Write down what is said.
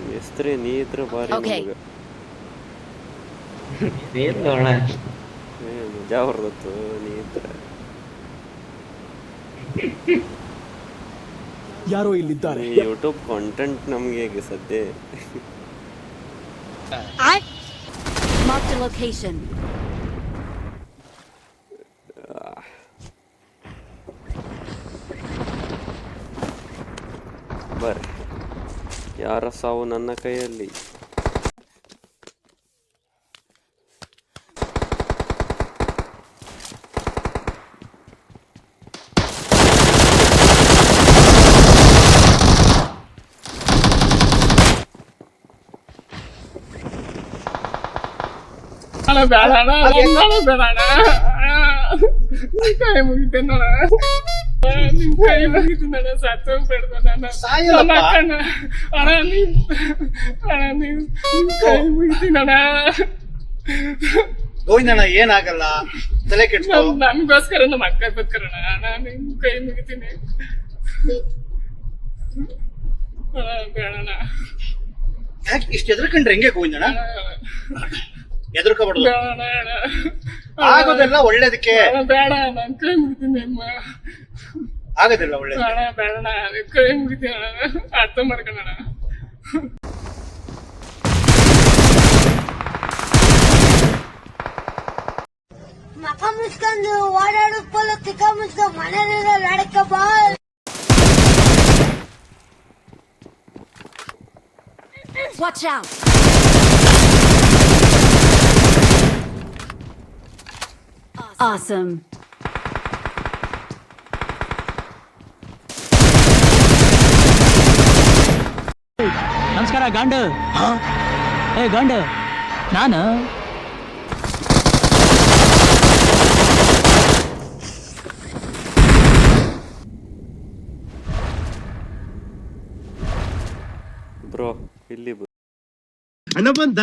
ಮೇಸ್ತ್ರಿ ನೀ ಇದ್ರ ಬಾರಿ Okay. ನಮಗ ಏನು ಅಣ್ಣ ಮಜಾ ಬರ್ತತ್ತು ನೀ ಇದ್ರ. ಯಾರೋ ಇಲ್ಲಿದ್ದಾರೆ. ಈ ಯೂಟ್ಯೂಬ್ ಕಾಂಟೆಂಟ್ ನಮ್ಗೆ ಈಗ ಸದ್ಯ Marked a location. ಬರ್ರಿ, ಯಾರ ಸಾವು ನನ್ನ ಕೈಯಲ್ಲಿ. ಬೇಡ ಕೈ ಮುಗಿತೇನ ನಿಮ್ ಕೈ ಮುಗಿತೇನ ಸತ್ತು ಬಿಡ್ದ ಅಣ್ಣ ನಿಮ್ ಕೈ ಮುಗಿತೀನಣ್ಣ. ಗೋವಿಂದಣ್ಣ ಏನಾಗಲ್ಲ, ತಲೆ ಕೆಡ್ಸ್ಕೊ. ನಮ್ಗೋಸ್ಕರ ನಮ್ಮ ಅಕ್ಕ ಬದ್ಕರಣ ಅಣ್ಣ, ನಿಮ್ ಕೈ ಮುಗಿತೀನಿ ಅಣ್ಣ. ಬೇಡಣ್ಣ, ಯಾಕೆ ಇಷ್ಟು ಎದ್ರಕಂಡ್ರೆ ಹೆಂಗೆ ಗೋವಿಂದಣ್ಣ? ಎದ್ರಕೋಬಾರ್ದು, ಬೇಡಣ್ಣ ಆಗೋದೆಲ್ಲ ಒಳ್ಳೇದಕ್ಕೆ. ಬೇಡ, ನನ್ ಕೈ ಮುಗಿತೀನಿ ಆಗೋದಿಲ್ಲ ಒಳ್ಳೇದು. ಅಣ್ಣ. ಬೇಡಣ್ಣ, ಕೈ ಮುಗಿತೀನಿ ಅಣ್ಣ, ಅರ್ಥ ಮಾಡ್ಕೊಳ್ಳೋಣ. ಮಕ ಮುಚ್ಕೊಂಡು ಓಡಾಡೋಕ್ಕಲ್ಲ, ತಿಕ್ಕ ಮುಚ್ಕೊಂಡು ಮನೇಲಿರೋ ನಡಕ ಬಾ. Watch out. Awesome. ನಮಸ್ಕಾರ ಗಂಡು. ಏ ಗಂಡು, ನಾನು ಬ್ರೋ ಇಲ್ಲಿ ಹಣ ಬಂದ